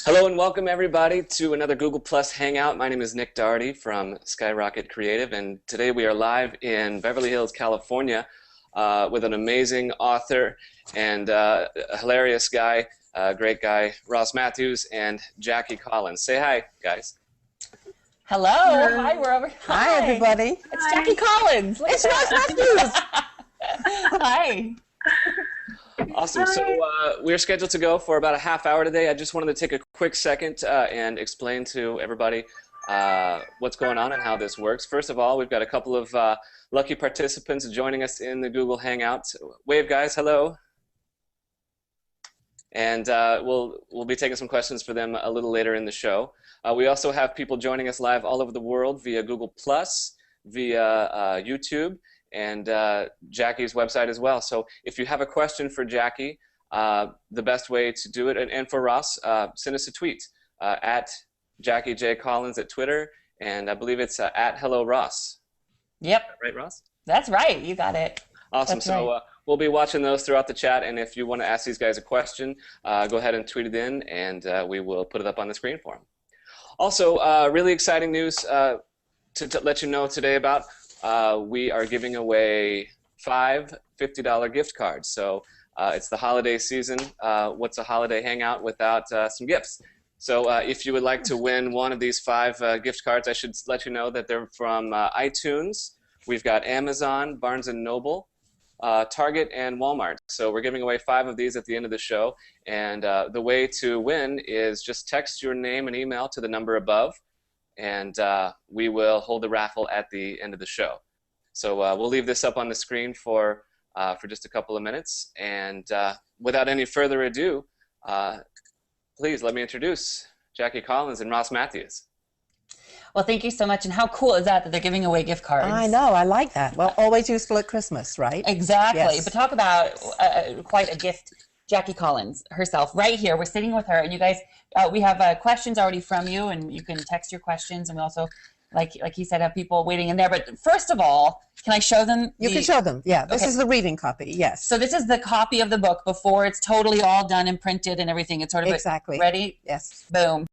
Hello and welcome everybody to another Google Plus Hangout. My name is Nick Doherty from Skyrocket Creative, and today we are live in Beverly Hills, California with an amazing author and a hilarious guy, great guy, Ross Mathews and Jackie Collins. Say hi, guys. Hello. Hi, we're over. Hi, everybody. It's Jackie Collins. It's Ross Mathews. Hi. Awesome. So we're scheduled to go for about a half hour today. I just wanted to take a quick second and explain to everybody what's going on and how this works. First of all, we've got a couple of lucky participants joining us in the Google Hangout. Wave, guys. Hello. And we'll be taking some questions for them a little later in the show. We also have people joining us live all over the world via Google Plus, via YouTube, and Jackie's website as well. So if you have a question for Jackie, the best way to do it, and for Ross, send us a tweet at Jackie J. Collins at Twitter, and I believe it's at Hello Ross. Yep. Right, Ross? That's right. You got it. Awesome. That's so right. We'll be watching those throughout the chat, and if you want to ask these guys a question, go ahead and tweet it in, and we will put it up on the screen for them. Also, really exciting news to let you know today about. We are giving away 5 $50 gift cards. So it's the holiday season. What's a holiday hangout without some gifts? So if you would like to win one of these 5 gift cards, I should let you know that they're from iTunes. We've got Amazon, Barnes & Noble, Target, and Walmart. So we're giving away 5 of these at the end of the show. And the way to win is just text your name and email to the number above, and we will hold the raffle at the end of the show. So we'll leave this up on the screen for just a couple of minutes. And without any further ado, please let me introduce Jackie Collins and Ross Mathews. Well, thank you so much. And how cool is that they're giving away gift cards? I know, I like that. Well, always useful at Christmas, right? Exactly. Yes. But talk about quite a gift. Jackie Collins herself, right here. We're sitting with her, and you guys, we have questions already from you, and you can text your questions, and we also, like he said, have people waiting in there. But first of all, can I show them? You can show them, yeah. This is the reading copy, yes. So this is the copy of the book before it's totally all done and printed and everything. It's sort of exactly. Ready? Yes. Boom.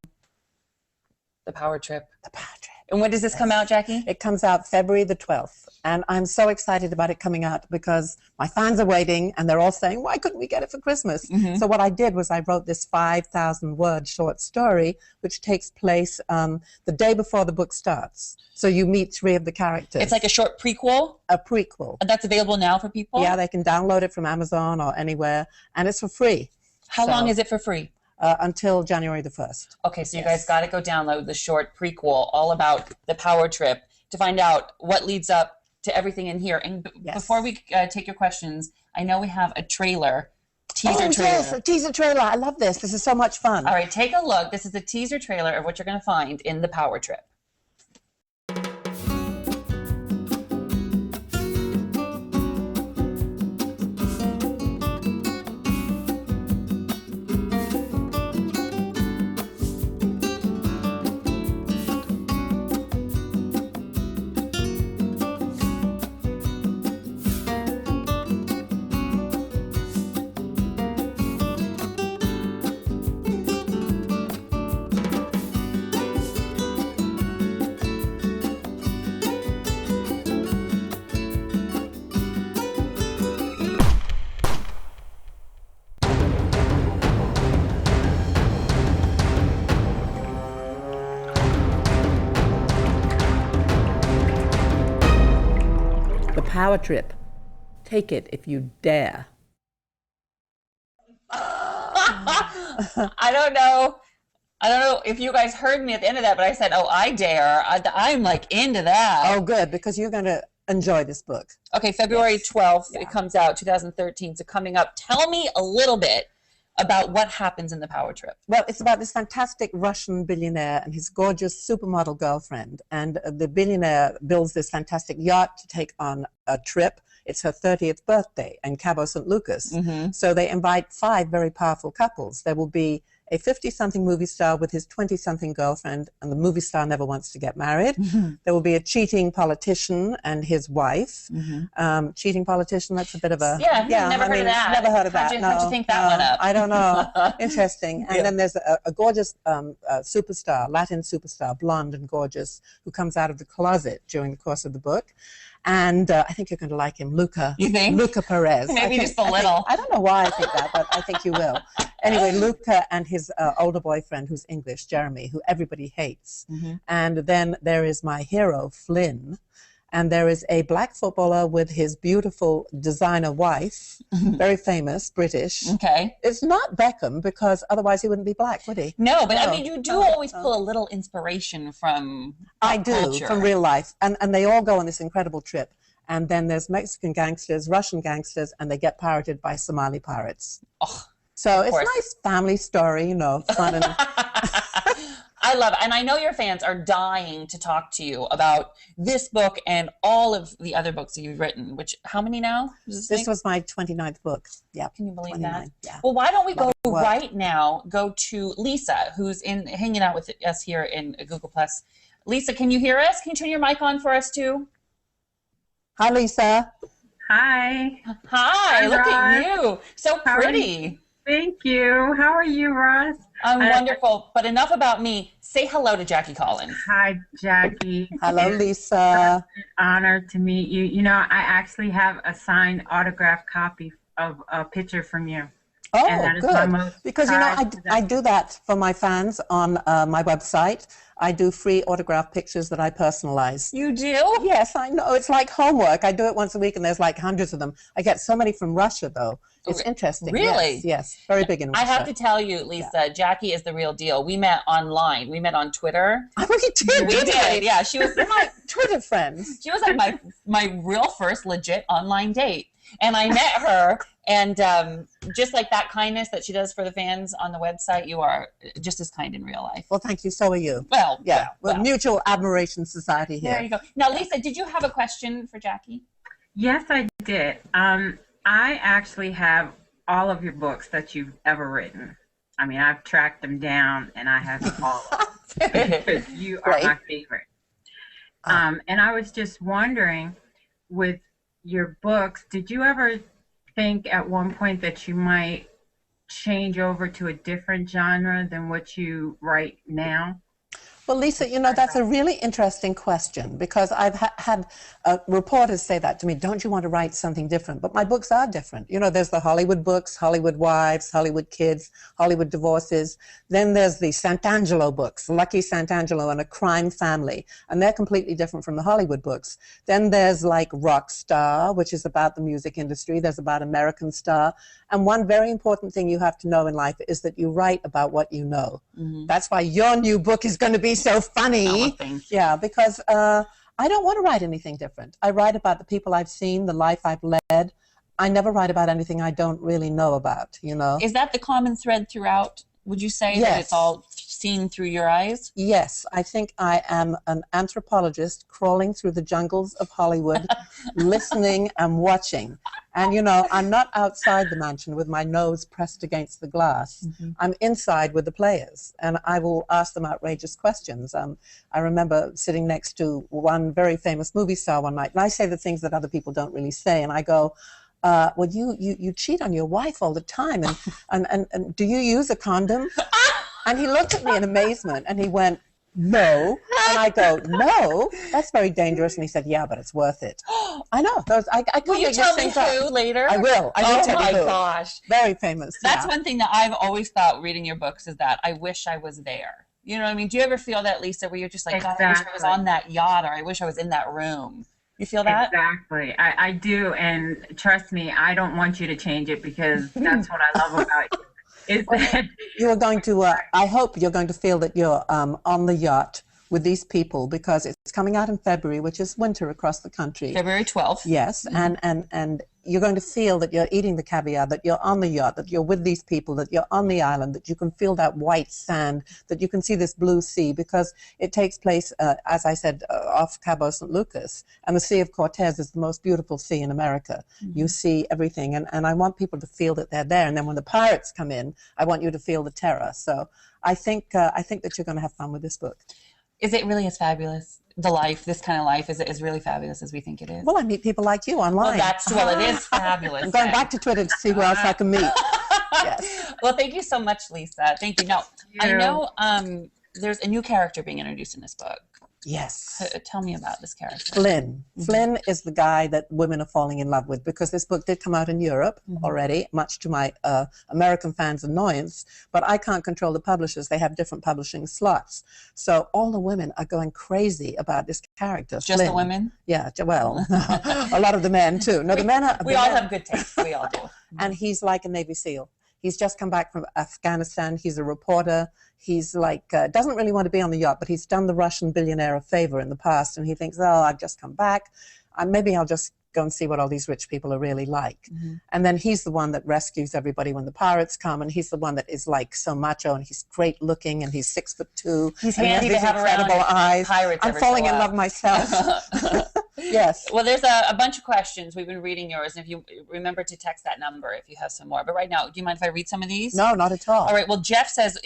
The Power Trip. The Power Trip. And when does this come out, Jackie? It comes out February the 12th. And I'm so excited about it coming out because my fans are waiting and they're all saying, why couldn't we get it for Christmas? Mm-hmm. So what I did was I wrote this 5,000-word short story, which takes place the day before the book starts. So you meet 3 of the characters. It's like a short prequel? A prequel. And that's available now for people? Yeah, they can download it from Amazon or anywhere, and it's for free. How long is it for free? Until January the 1st. Okay, so you guys got to go download the short prequel all about the Power Trip to find out what leads up to everything in here. And before we take your questions, I know we have a trailer, teaser trailer. Yes, a teaser trailer. I love this. This is so much fun. All right, take a look. This is the teaser trailer of what you're going to find in the Power Trip. Power Trip. Take it if you dare. I don't know if you guys heard me at the end of that, but I said, oh, I dare. I'm like into that. Oh, good, because you're going to enjoy this book. Okay, February 12th, it comes out, 2013. So coming up, tell me a little bit about what happens in the Power Trip. Well, it's about this fantastic Russian billionaire and his gorgeous supermodel girlfriend. And the billionaire builds this fantastic yacht to take on a trip. It's her 30th birthday in Cabo San Lucas. Mm-hmm. So they invite 5 very powerful couples. There will be a 50-something movie star with his 20-something girlfriend, and the movie star never wants to get married. There will be a cheating politician and his wife. Cheating politician, that's a bit of a... Never heard of that. Never heard of that. How'd you think that one up? I don't know. Interesting. And then there's a gorgeous superstar, Latin superstar, blonde and gorgeous, who comes out of the closet during the course of the book. And I think you're going to like him, Luca. You think? Luca Perez. Maybe just a little. I don't know why I think that, but I think you will. Anyway, Luca and his older boyfriend, who's English, Jeromy, who everybody hates. And then there is my hero, Flynn. And there is a black footballer with his beautiful designer wife, very famous, British. Okay. It's not Beckham, because otherwise he wouldn't be black, would he? No, but I mean, you do always pull a little inspiration from culture. From real life. And they all go on this incredible trip. And then there's Mexican gangsters, Russian gangsters, and they get pirated by Somali pirates. Oh, so it's a nice family story, you know, fun and... I love it. And I know your fans are dying to talk to you about this book and all of the other books that you've written, which, how many now? This was my 29th book. Yeah. Can you believe that? Yeah. Well, why don't we go right now, go to Lisa, who's hanging out with us here in Google+. Lisa, can you hear us? Can you turn your mic on for us too? Hi, Lisa. Hi. Hi, look at you. So pretty. Thank you. How are you, Ross? I'm wonderful. But enough about me. Say hello to Jackie Collins. Hi, Jackie. Hello, Lisa. It's an honor to meet you. You know, I actually have a signed autographed copy of a picture from you. Oh, and that is good. my most because, you know, I do that for my fans on my website. I do free autographed pictures that I personalize. You do? Yes, I know. It's like homework. I do it once a week, and there's like hundreds of them. I get so many from Russia, though. It's interesting. Really? Yes. Very big in Russia. I have to tell you, Lisa, Jackie is the real deal. We met online. We met on Twitter. Oh, we did. We did. Yeah, she was my Twitter friends. She was like my real first legit online date. And I met her, and just like that kindness that she does for the fans on the website, you are just as kind in real life. Well, thank you. So are you. Well, yeah. Well, mutual admiration society here. There you go. Now, Lisa, did you have a question for Jackie? Yes, I did. I actually have all of your books that you've ever written. I mean, I've tracked them down, and I have all of them because you are my favorite. And I was just wondering, with your books, did you ever think at one point that you might change over to a different genre than what you write now? Well, Lisa, you know, that's a really interesting question, because I've had reporters say that to me, don't you want to write something different? But my books are different. You know, there's the Hollywood books, Hollywood Wives, Hollywood Kids, Hollywood Divorces. Then there's the Sant'Angelo books, Lucky Sant'Angelo and a Crime Family, and they're completely different from the Hollywood books. Then there's like Rock Star, which is about the music industry. There's about American Star. And one very important thing you have to know in life is that you write about what you know. Mm-hmm. That's why your new book is going to be so funny. Oh, thank you. Yeah, because I don't want to write anything different. I write about the people I've seen, the life I've led. I never write about anything I don't really know about, you know. Is that the common thread throughout? Would you say that it's all seen through your eyes? Yes, I think I am an anthropologist crawling through the jungles of Hollywood, listening and watching. And, you know, I'm not outside the mansion with my nose pressed against the glass. Mm-hmm. I'm inside with the players, and I will ask them outrageous questions. I remember sitting next to one very famous movie star one night, and I say the things that other people don't really say, and I go, well, you cheat on your wife all the time, and do you use a condom? And he looked at me in amazement, and he went, no. And I go, no, that's very dangerous. And he said, yeah, but it's worth it. I know. Will you tell me who later? I will. I will tell you who. Oh, my gosh. Very famous. That's one thing that I've always thought reading your books is that I wish I was there. You know what I mean? Do you ever feel that, Lisa, where you're just like, God, I wish I was on that yacht, or I wish I was in that room? You feel that? Exactly. I do. And trust me, I don't want you to change it, because that's what I love about you. Is that you're going to, I hope you're going to feel that you're on the yacht with these people because it's coming out in February, which is winter across the country. February 12th. Yes, and you're going to feel that you're eating the caviar, that you're on the yacht, that you're with these people, that you're on the island, that you can feel that white sand, that you can see this blue sea, because it takes place, as I said, off Cabo San Lucas. And the Sea of Cortez is the most beautiful sea in America. You see everything, and I want people to feel that they're there. And then when the pirates come in, I want you to feel the terror. So I think that you're going to have fun with this book. Is it really as fabulous? The life, this kind of life, is really fabulous as we think it is? Well, I meet people like you online. Well, it is fabulous. I'm going back to Twitter to see who else I can meet. Yes. Well, thank you so much, Lisa. Thank you. Now, I know there's a new character being introduced in this book. Yes. Tell me about this character. Flynn. Flynn is the guy that women are falling in love with, because this book did come out in Europe already, much to my American fans' annoyance, but I can't control the publishers. They have different publishing slots. So all the women are going crazy about this character, Just Flynn. the women? Yeah, well, a lot of the men too. No, the men are... We all have good taste. We all do. And he's like a Navy SEAL. He's just come back from Afghanistan. He's a reporter. He's like, doesn't really want to be on the yacht, but he's done the Russian billionaire a favor in the past. And he thinks, oh, I've just come back. Maybe I'll just go and see what all these rich people are really like. And then he's the one that rescues everybody when the pirates come. And he's the one that is like so macho, and he's great looking, and he's 6'2". He's and handy he to has have these around. incredible eyes. Pirates I'm ever falling show in up. love myself. Yes. Well, there's a bunch of questions. We've been reading yours. And if you remember to text that number if you have some more. But right now, do you mind if I read some of these? No, not at all. All right. Well, Jeff says,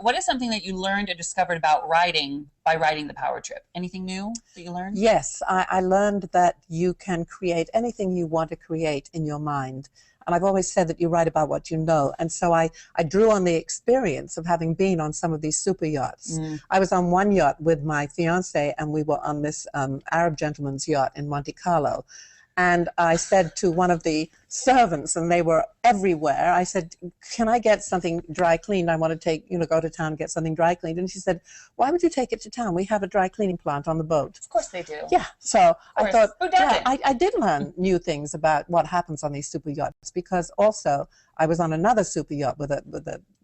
what is something that you learned or discovered about writing by writing The Power Trip? Anything new that you learned? Yes, I learned that you can create anything you want to create in your mind. And I've always said that you write about what you know. And so I drew on the experience of having been on some of these super yachts. I was on one yacht with my fiance, and we were on this Arab gentleman's yacht in Monte Carlo. And I said to one of the servants, and they were everywhere, I said, can I get something dry cleaned? I want to take, go to town and get something dry cleaned. And she said, why would you take it to town? We have a dry cleaning plant on the boat. Of course they do. Yeah. So I thought, who doesn't? I did learn new things about what happens on these super yachts, because also I was on another super yacht with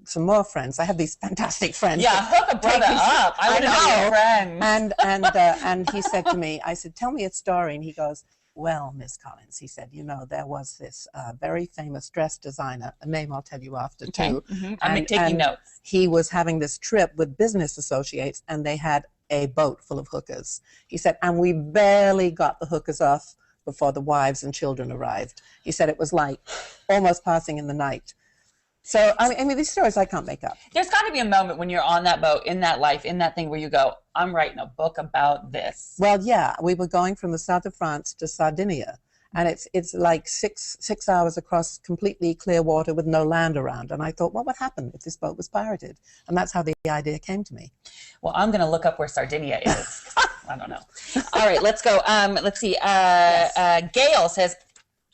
some more friends. I have these fantastic friends. Yeah, hook a brother up. I want to be your friend. And he said to me, I said, tell me a story. And he goes, well, Miss Collins, he said, there was this very famous dress designer, a name I'll tell you after too. I'm taking notes. He was having this trip with business associates, and they had a boat full of hookers. He said, and we barely got the hookers off before the wives and children arrived. He said it was like almost passing in the night. So, I mean, these stories I can't make up. There's got to be a moment when you're on that boat, in that life, in that thing where you go, I'm writing a book about this. Well, yeah, we were going from the south of France to Sardinia, and it's like six hours across completely clear water with no land around. And I thought, what would happen if this boat was pirated? And that's how the idea came to me. Well, I'm going to look up where Sardinia is. I don't know. All right, let's go. Let's see. Gail says,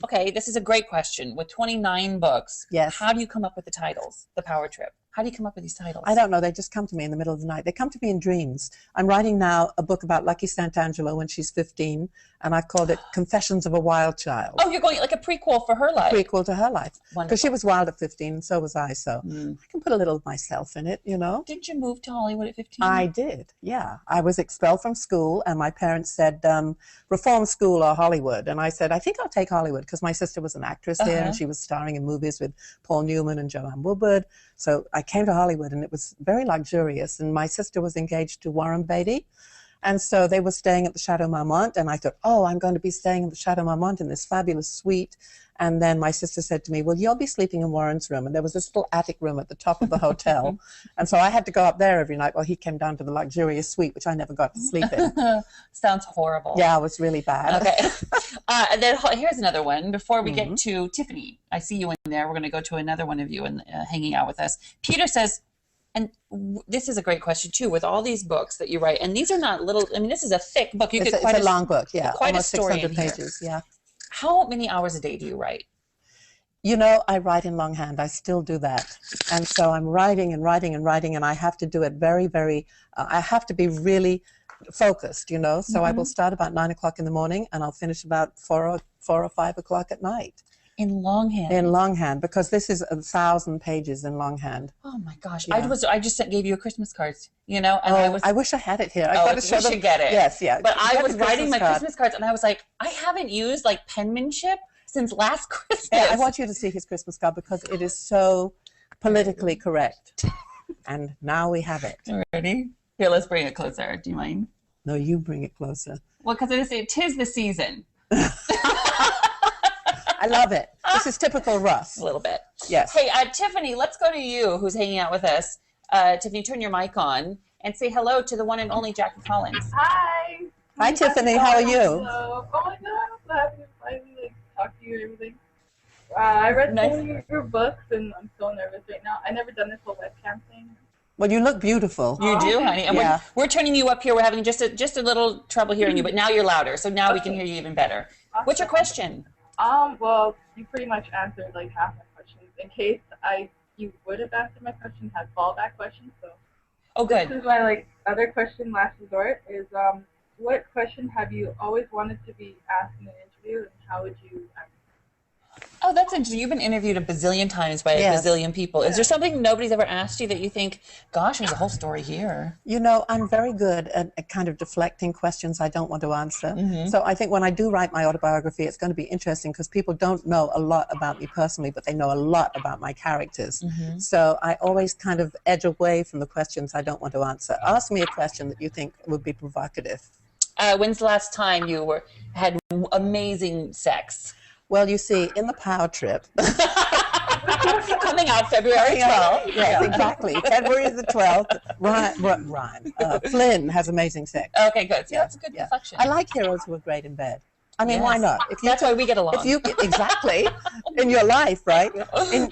okay, this is a great question. With 29 books, how do you come up with the titles? The Power Trip. How do you come up with these titles? I don't know. They just come to me in the middle of the night. They come to me in dreams. I'm writing now a book about Lucky Sant'Angelo when she's 15, and I've called it Confessions of a Wild Child. Oh, you're going like a prequel for her life. Prequel to her life. Wonderful. Because she was wild at 15, and so was I. So I can put a little of myself in it, Didn't you move to Hollywood at 15? I did, yeah. I was expelled from school, and my parents said, reform school or Hollywood. And I said, I think I'll take Hollywood, because my sister was an actress there, and she was starring in movies with Paul Newman and Joanne Woodward. So I came to Hollywood, and it was very luxurious. And my sister was engaged to Warren Beatty. And so they were staying at the Chateau Marmont, and I thought, oh, I'm going to be staying at the Chateau Marmont in this fabulous suite. And then my sister said to me, well, you'll be sleeping in Warren's room. And there was this little attic room at the top of the hotel. And so I had to go up there every night while he came down to the luxurious suite, which I never got to sleep in. Sounds horrible. Yeah, it was really bad. Okay. And then here's another one. Before we get to Tiffany, I see you in there. We're going to go to another one of you and hanging out with us. Peter says, and this is a great question too, with all these books that you write, and these are not little, this is a thick book. It's a long book, yeah. Quite almost a story 600 in pages, here. yeah. How many hours a day do you write? I write in longhand. I still do that. And so I'm writing and writing and writing, and I have to do it very, very, I have to be really focused, So I will start about 9 o'clock in the morning, and I'll finish about 4 or 5 o'clock at night. In longhand. In longhand, because this is 1,000 pages in longhand. Oh my gosh! Yeah. I just gave you a Christmas card, you know, and I wish I had it here. I Oh, gotta we show them. should get it. Yes, yeah. But I Get was the writing my card. Christmas cards, and I was like, I haven't used like penmanship since last Christmas. Yeah, I want you to see his Christmas card because it is so politically correct. And now we have it. Ready? Here, let's bring it closer. Do you mind? No, you bring it closer. Well, because it is the season. I love it. This is typical Russ. A little bit. Yes. Hey, Tiffany, let's go to you, who's hanging out with us. Tiffany, turn your mic on and say hello to the one and only Jackie Collins. Hi. Hi, Tiffany. How are you? Hello. Oh my God, I'm so happy to finally talk to you and everything. I read Nice. some of your books and I'm so nervous right now. I've never done this whole webcam thing. Well, you look beautiful. You do, honey. And Yeah. we're turning you up here. We're having just a little trouble hearing you, but now you're louder, so now we can hear you even better. Awesome. What's your question? Well, you pretty much answered like half my questions. In case you would have answered my question, had fallback questions. So Oh, this good. is my other question, last resort, is what question have you always wanted to be asked in an interview, and how would you answer? Oh, that's interesting. You've been interviewed a bazillion times by Yes. a bazillion people. Is there something nobody's ever asked you that you think, gosh, there's a whole story here? You know, I'm very good at kind of deflecting questions I don't want to answer. So I think when I do write my autobiography, it's going to be interesting because people don't know a lot about me personally, but they know a lot about my characters. So I always kind of edge away from the questions I don't want to answer. Ask me a question that you think would be provocative. When's the last time you had amazing sex? Well, you see, in the power trip, Coming out February 12th. yes, exactly. February the 12th. Flynn has amazing sex. Okay, good. See, that's a good reflection. I like heroes who are great in bed. I mean, why Yes. not? That's why we get along. If you exactly in your life, right?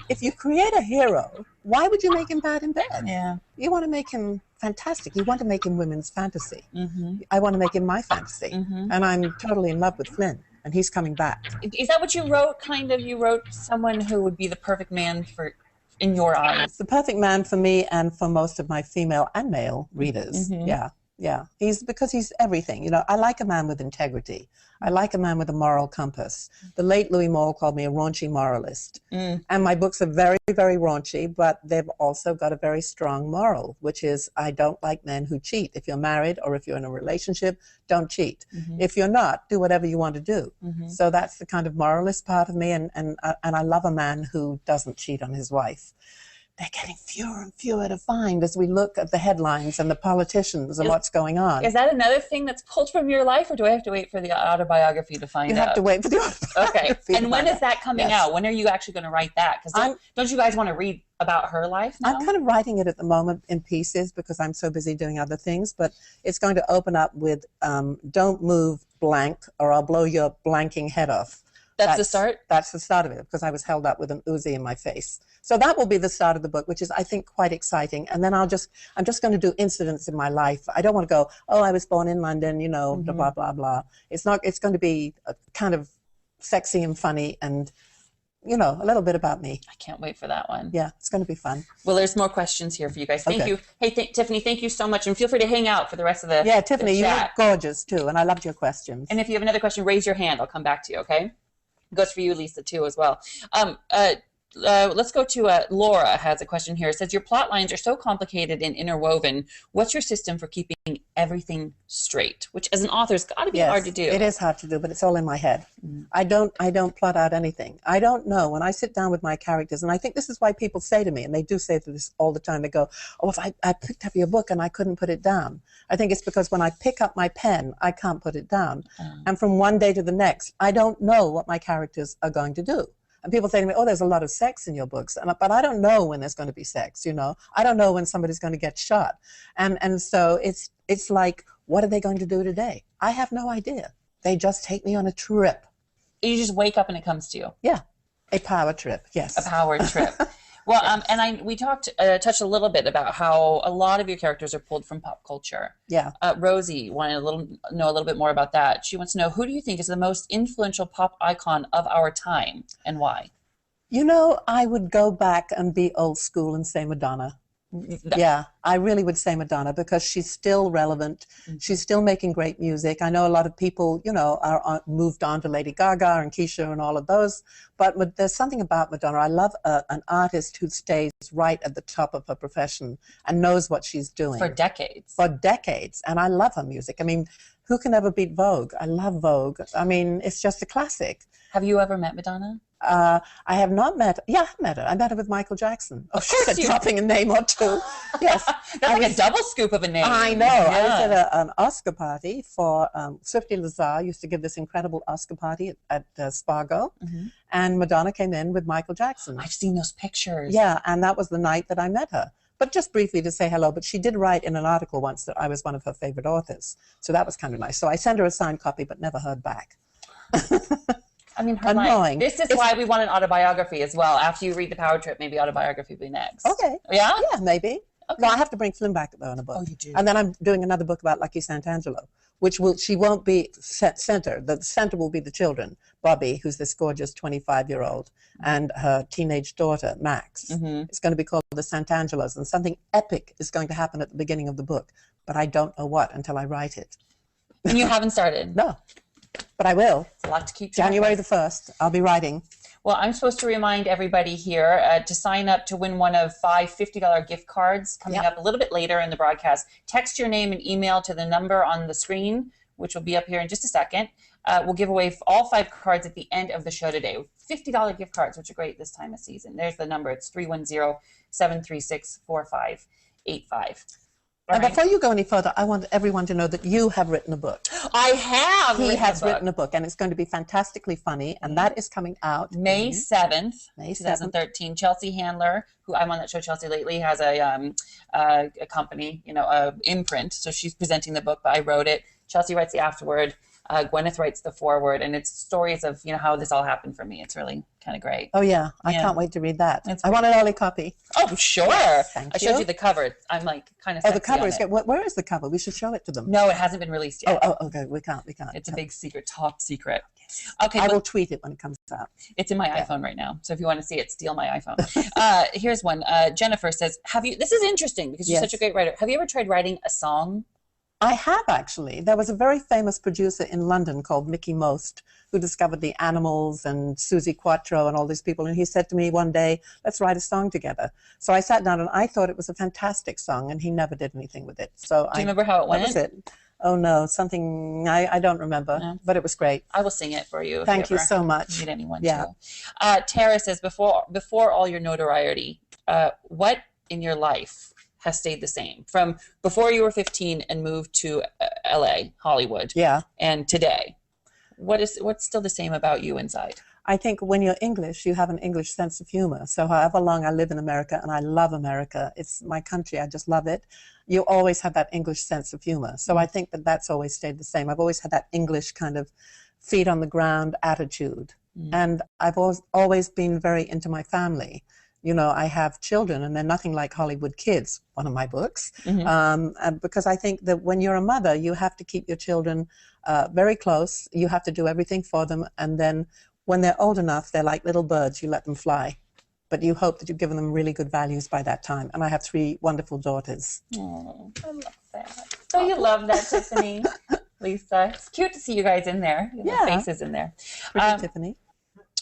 If you create a hero, why would you make him bad in bed? Yeah. You want to make him fantastic. You want to make him women's fantasy. I want to make him my fantasy, and I'm totally in love with Flynn, and he's coming back. Is that what you wrote? Kind of, you wrote someone who would be the perfect man for, in your eyes. The perfect man for me and for most of my female and male readers. Yeah. Because he's everything. You know, I like a man with integrity. I like a man with a moral compass. The late Louis Moore called me a raunchy moralist. And my books are very, very raunchy, but they've also got a very strong moral, which is I don't like men who cheat. If you're married or if you're in a relationship, don't cheat. If you're not, do whatever you want to do. So that's the kind of moralist part of me, and I love a man who doesn't cheat on his wife. They're getting fewer and fewer to find as we look at the headlines and the politicians and what's going on. Is that another thing that's pulled from your life, or do I have to wait for the autobiography to find out? You have to wait for the autobiography. Okay. And when is that coming out? When are you actually going to write that? Because don't you guys want to read about her life now? I'm kind of writing it at the moment in pieces because I'm so busy doing other things, but it's going to open up with don't move blank or I'll blow your blanking head off. That's the start? That's the start of it, because I was held up with an Uzi in my face. So that will be the start of the book, which is, I think, quite exciting. And then I'm just going to do incidents in my life. I don't want to go, oh, I was born in London, you know, blah, blah, blah. It's going to be a kind of sexy and funny and, you know, a little bit about me. I can't wait for that one. Yeah, it's going to be fun. Well, there's more questions here for you guys. Thank you. Hey, Tiffany, thank you so much. And feel free to hang out for the rest of the Yeah, Tiffany, the you chat. look gorgeous, too. And I loved your questions. And if you have another question, raise your hand. I'll come back to you, okay? Goes for you, Lisa, too, as well. Let's go to Laura has a question here. It says, your plot lines are so complicated and interwoven. What's your system for keeping everything straight? Which, as an author, has got to be hard to do. It is hard to do, but it's all in my head. I don't plot out anything. I don't know. When I sit down with my characters, and I think this is why people say to me, and they do say this all the time, they go, oh, if I picked up your book and I couldn't put it down. I think it's because when I pick up my pen, I can't put it down. And from one day to the next, I don't know what my characters are going to do. And people say to me, oh, there's a lot of sex in your books. But I don't know when there's going to be sex, you know. I don't know when somebody's going to get shot. And so it's like, what are they going to do today? I have no idea. They just take me on a trip. You just wake up and it comes to you. Yeah, a power trip, yes. A power trip. Well, and we touched a little bit about how a lot of your characters are pulled from pop culture. Yeah. Rosie wanted know a little bit more about that. She wants to know, who do you think is the most influential pop icon of our time and why? You know, I would go back and be old school and say Madonna. Yeah, I really would say Madonna because she's still relevant. She's still making great music. I know a lot of people, you know, are moved on to Lady Gaga and Keisha and all of those. But there's something about Madonna. I love an artist who stays right at the top of her profession and knows what she's doing. For decades. For decades. And I love her music. I mean, who can ever beat Vogue? I love Vogue. I mean, it's just a classic. Have you ever met Madonna? I have not met. Yeah, I've met her. I met her with Michael Jackson. Of course, dropping a name or two. Yes, that's like a double scoop of a name. I know. Yeah. I was at an Oscar party for Swifty Lazar used to give this incredible Oscar party at Spargo, and Madonna came in with Michael Jackson. I've seen those pictures. Yeah, and that was the night that I met her. But just briefly to say hello. But she did write in an article once that I was one of her favorite authors, so that was kind of nice. So I sent her a signed copy, but never heard back. I mean, her annoying. This is why we want an autobiography as well. After you read The Power Trip, maybe autobiography will be next. Okay. Yeah? Yeah, maybe. Okay. No, I have to bring Flynn back though in a book. Oh, you do? And then I'm doing another book about Lucky Santangelo, which she won't be center. The center will be the children. Bobby, who's this gorgeous 25-year-old, and her teenage daughter, Max. It's going to be called The Santangelos, and something epic is going to happen at the beginning of the book, but I don't know what until I write it. And you haven't started? No. But I will. It's a lot to keep. January the 1st, I'll be writing. Well, I'm supposed to remind everybody here to sign up to win one of 5 $50 gift cards coming up a little bit later in the broadcast. Text your name and email to the number on the screen, which will be up here in just a second. We'll give away all 5 cards at the end of the show today. $50 gift cards, which are great this time of season. There's the number. It's 310-736-4585. And before you go any further, I want everyone to know that you have written a book. I have. He has written a book, and it's going to be fantastically funny, and that is coming out May 7th, May 2013. Chelsea Handler, who I'm on that show, Chelsea lately, has a company, you know, a imprint. So she's presenting the book, but I wrote it. Chelsea writes the afterword. Gwyneth writes the foreword, and it's stories of, you know, how this all happened for me. It's really kind of great. Oh, yeah. I can't wait to read that. It's I want an early copy. Oh, sure. Yes, thank I showed you. you the cover. I'm like kind of Oh, the cover is good. Where is the cover? We should show it to them. No, it hasn't been released yet. Oh, okay. We can't. It's a big secret, top secret. Okay, I will tweet it when it comes out. It's in my iPhone right now. So if you want to see it, steal my iPhone. Here's one. Jennifer says, this is interesting because you're such a great writer. Have you ever tried writing a song? I have, actually. There was a very famous producer in London called Mickey Most who discovered the Animals and Susie Quattro and all these people. And he said to me one day, let's write a song together. So I sat down and I thought it was a fantastic song, and he never did anything with it. So Do you remember how it went? That was it. Oh, no, something I don't remember, but it was great. I will sing it for you. Thank you so much. Need anyone to. Tara says, before all your notoriety, what in your life has stayed the same from before you were 15 and moved to LA, Hollywood, and today? What's still the same about you inside? I think when you're English, you have an English sense of humor. So however long I live in America, and I love America, it's my country, I just love it, you always have that English sense of humor. So I think that that's always stayed the same. I've always had that English kind of feet on the ground attitude. And I've always been very into my family. You know, I have children, and they're nothing like Hollywood kids, one of my books, because I think that when you're a mother, you have to keep your children very close. You have to do everything for them, and then when they're old enough, they're like little birds. You let them fly, but you hope that you've given them really good values by that time. And I have 3 wonderful daughters. Oh, I love that. So you love that, Tiffany, Lisa. It's cute to see you guys in there. Faces in there. Pretty Tiffany.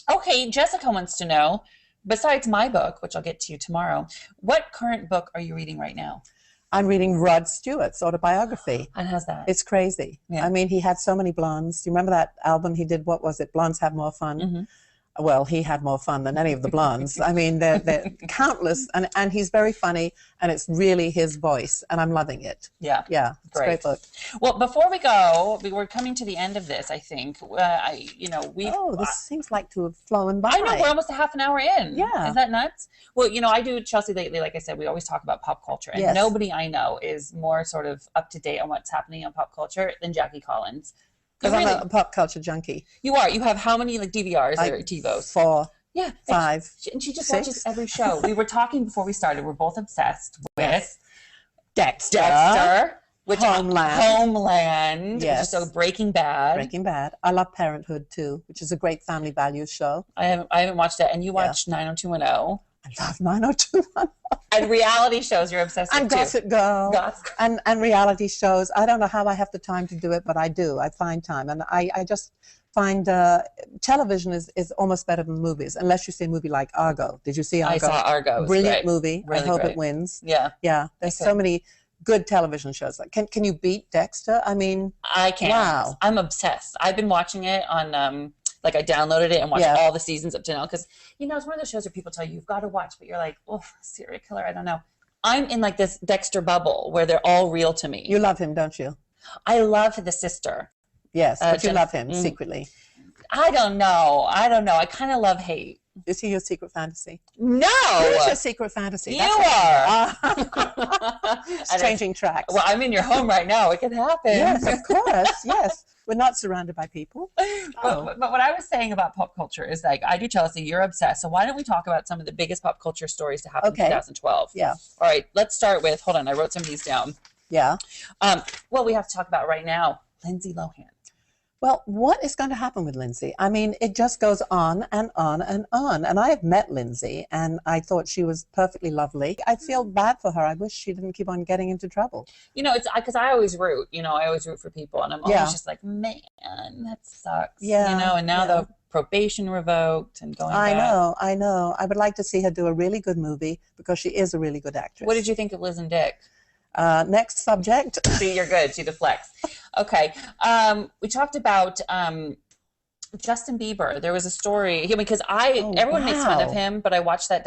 Okay, Jessica wants to know, besides my book, which I'll get to you tomorrow, what current book are you reading right now? I'm reading Rod Stewart's autobiography. And how's that? It's crazy. Yeah. I mean, he had so many blondes. You remember that album he did? What was it? Blondes Have More Fun. Well, he had more fun than any of the blondes. I mean, they're countless, and he's very funny, and it's really his voice, and I'm loving it. Yeah, it's a great book. Well, before we go, we're coming to the end of this, I think. This seems like to have flown by. I know, we're almost a half an hour in. Yeah. Is that nuts? Well, you know, I do Chelsea lately, like I said, we always talk about pop culture, and nobody I know is more sort of up to date on what's happening on pop culture than Jackie Collins. Because I'm a pop culture junkie. You are. You have how many DVRs or TiVos? 4. Yeah. 5. And she just 6. watches every show. We were talking before we started. We're both obsessed with Dexter. Which Homeland. Which is so Breaking Bad. I love Parenthood too, which is a great family values show. I haven't watched that. And you watched 90210. I love 90210. And reality shows you're obsessed with And too. Gossip Girl. Gossip. And reality shows. I don't know how I have the time to do it, but I do. I find time. And I just find television is almost better than movies, unless you see a movie like Argo. Did you see Argo? I saw Argo. It was Brilliant great. movie. Really I hope great. it wins. Yeah. Yeah. There's so many good television shows. Like, can you beat Dexter? I mean, I can't. Wow. I'm obsessed. I've been watching it on like I downloaded it and watched all the seasons up to now because it's one of those shows where people tell you you've got to watch, but you're like, oh, serial killer, I don't know. I'm in like this Dexter bubble where they're all real to me. you love him, don't you? I love the sister. Yes, but you Jen- love him secretly. I don't know. I kind of love hate. Is he your secret fantasy? No. Who's your secret fantasy? You That's are. It's changing tracks. Well, I'm in your home right now. It can happen. Yes, of course. Yes. We're not surrounded by people. But what I was saying about pop culture is like, I do jealousy, you're obsessed. So why don't we talk about some of the biggest pop culture stories to happen in 2012? Yeah. All right, let's start with, hold on, I wrote some of these down. Yeah. Well, we have to talk about right now, Lindsay Lohan. Well, what is going to happen with Lindsay? I mean, it just goes on and on and on. And I have met Lindsay, and I thought she was perfectly lovely. I feel bad for her. I wish she didn't keep on getting into trouble. It's because I always root. I always root for people, and I'm always just like, man, that sucks. Yeah. And now the probation revoked and going back. I know. I would like to see her do a really good movie because she is a really good actress. What did you think of Liz and Dick? Next subject. See, you're good. See the flex. Okay. We talked about Justin Bieber. There was a story because everyone makes fun of him, but I watched that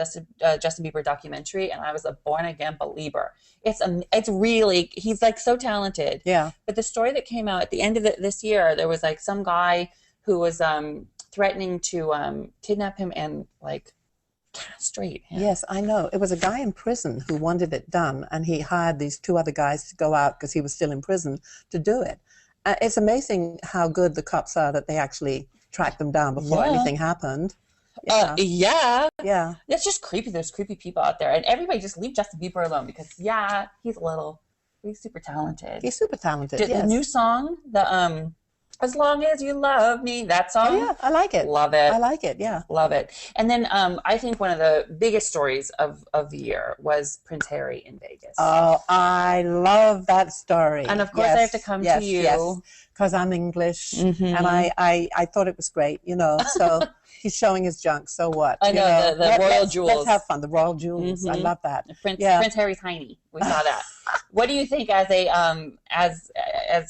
Justin Bieber documentary and I was a born again believer. It's really, he's like so talented. Yeah. But the story that came out at the end of this year, there was like some guy who was threatening to kidnap him and like castrate him. Yes, I know. It was a guy in prison who wanted it done, and he hired these two other guys to go out because he was still in prison to do it. It's amazing how good the cops are that they actually tracked them down before anything happened. Yeah. Yeah. It's just creepy. There's creepy people out there, and everybody just leave Justin Bieber alone because he's super talented. He's super talented. The new song, As Long As You Love Me, that song. Oh, yeah, I like it. Love it. I like it, yeah. Love it. And then I think one of the biggest stories of the year was Prince Harry in Vegas. Oh, I love that story. And of course I have to come to you. Yes, because I'm English, and I thought it was great, so he's showing his junk, so what? I know, the royal jewels. Let's have fun, the royal jewels. I love that. Prince Harry's tiny. We saw that. What do you think as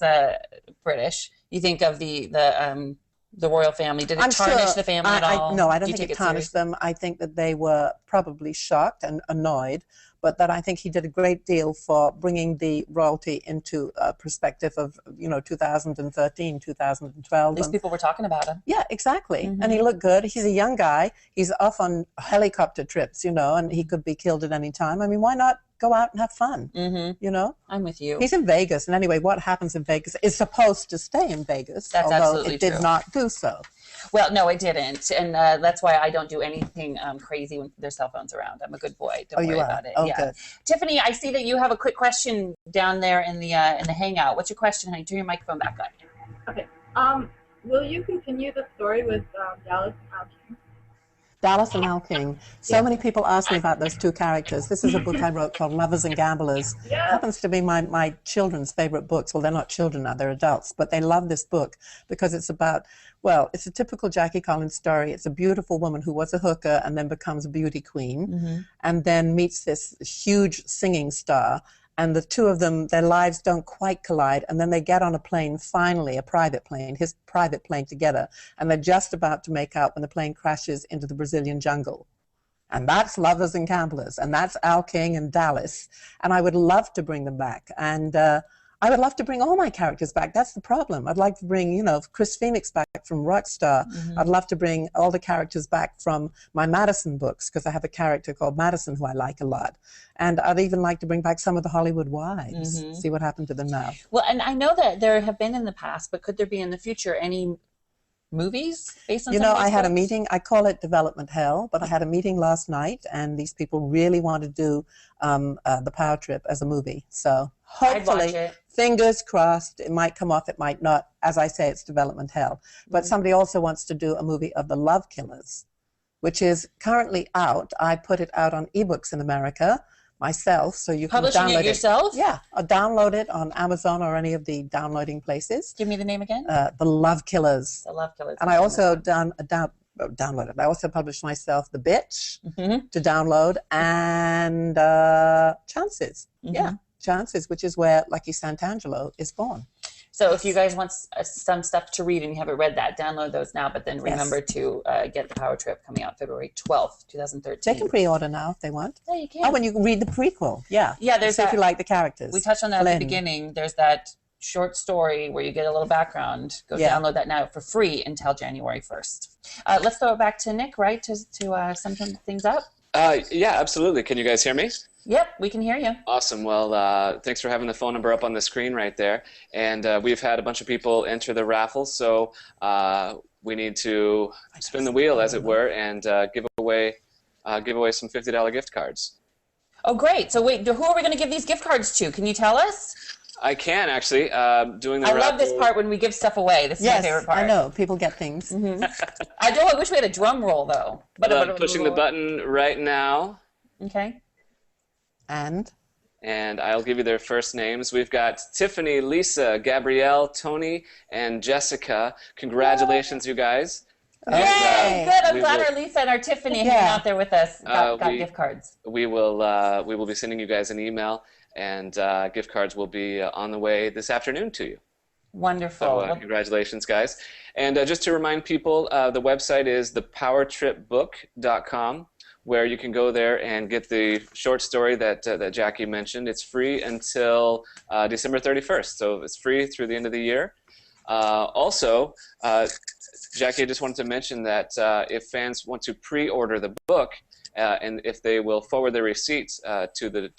a British? You think of the royal family? Did it tarnish the family at all? No, I don't think it tarnished them. I think that they were probably shocked and annoyed, but that I think he did a great deal for bringing the royalty into a perspective of 2013, 2012. These people were talking about him. Yeah, exactly. And he looked good. He's a young guy. He's off on helicopter trips, and he could be killed at any time. I mean, why not go out and have fun? I'm with you. He's in Vegas, and anyway, what happens in Vegas is supposed to stay in Vegas. That's although absolutely it did true. not do so. Well, no, it didn't, and that's why I don't do anything crazy when there's cell phones around. I'm a good boy. Don't worry about it. Oh, yeah. good. Tiffany, I see that you have a quick question down there in the Hangout. What's your question, honey? Turn your microphone back on. Okay. Will you continue the story with Dallas and Al King? Dallas and Al King. So many people ask me about those two characters. This is a book I wrote called Lovers and Gamblers. It happens to be my children's favorite books. Well, they're not children now, they're adults, but they love this book because it's about, it's a typical Jackie Collins story. It's a beautiful woman who was a hooker and then becomes a beauty queen and then meets this huge singing star. And the two of them, their lives don't quite collide. And then they get on a plane, finally, a private plane, his private plane together. And they're just about to make out when the plane crashes into the Brazilian jungle. And that's Lovers and Gamblers. And that's Al King and Dallas. And I would love to bring them back. And I would love to bring all my characters back. That's the problem. I'd like to bring, Chris Phoenix back from Rockstar. I'd love to bring all the characters back from my Madison books because I have a character called Madison who I like a lot. And I'd even like to bring back some of the Hollywood wives. See what happened to them now. Well, and I know that there have been in the past, but could there be in the future any movies based on I had a meeting. I call it development hell, but I had a meeting last night, and these people really want to do the Power Trip as a movie. So hopefully, fingers crossed, it might come off, it might not. As I say, it's development hell. But somebody also wants to do a movie of the Love Killers. which is currently out. I put it out on ebooks in America myself, so you can Publishing download it yourself? Yeah, I'll download it on Amazon or any of the downloading places. Give me the name again. The Love Killers. The Love Killers. And I also downloaded. I also published myself The Bitch to download, and Chances. Yeah, Chances, which is where Lucky Santangelo is born. So if you guys want some stuff to read and you haven't read that, download those now. But then remember to get the Power Trip coming out February 12th, 2013. They can pre-order now if they want. Yeah, you can. Oh, and you can read the prequel. Yeah. Yeah, there's so that. if you like the characters. We touched on that Flynn. at the beginning. There's that short story where you get a little background. Go download that now for free until January 1st. Let's throw it back to Nick, right, to sum things up? Yeah, absolutely. Can you guys hear me? Yep, we can hear you. Awesome. Well, thanks for having the phone number up on the screen right there. And we've had a bunch of people enter the raffle, so we need to spin the wheel, as it were, and give away some $50 gift cards. Oh, great. So wait, who are we going to give these gift cards to? Can you tell us? I can, actually. Doing the I raffle. love this part when we give stuff away. This is my favorite part. I know. People get things. I wish we had a drum roll, though. But I'm pushing the button right now. Okay. And I'll give you their first names. We've got Tiffany, Lisa, Gabrielle, Tony, and Jessica. Congratulations, you guys. Yay! Good. I'm glad our Lisa and our Tiffany hanging out there with us got gift cards. We will be sending you guys an email, and gift cards will be on the way this afternoon to you. Wonderful. So congratulations, guys. And just to remind people, the website is thepowertripbook.com, where you can go there and get the short story that Jackie mentioned. It's free until December 31st, so it's free through the end of the year. Also, Jackie, I just wanted to mention that if fans want to pre-order the book, and if they will forward their receipts to the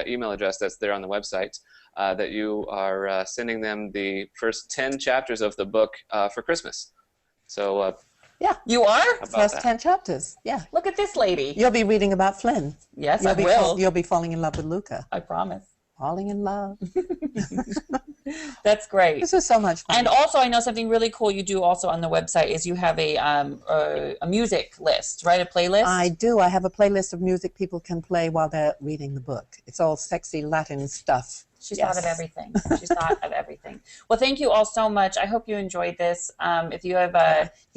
email address that's there on the website, that you are sending them the first 10 chapters of the book for Christmas. So. Yeah. You are? First 10 chapters. Yeah. Look at this lady. You'll be reading about Flynn. Yes, I will. You'll be falling in love with Luca. I promise. Falling in love. That's great. This is so much fun. And also, I know something really cool you do also on the website is you have a music list, right? A playlist? I do. I have a playlist of music people can play while they're reading the book. It's all sexy Latin stuff. She's thought of everything. She's thought of everything. Well, thank you all so much. I hope you enjoyed this. If you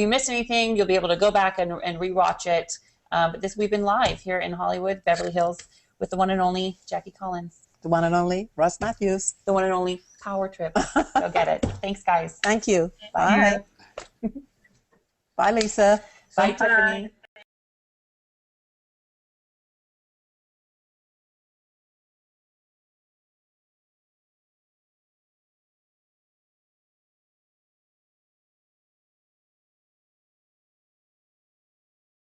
missed anything, you'll be able to go back and rewatch it. But we've been live here in Hollywood, Beverly Hills, with the one and only Jackie Collins. The one and only Russ Mathews. The one and only Power Trip. Go get it. Thanks, guys. Thank you. Bye. Bye, Lisa. Bye, Tiffany.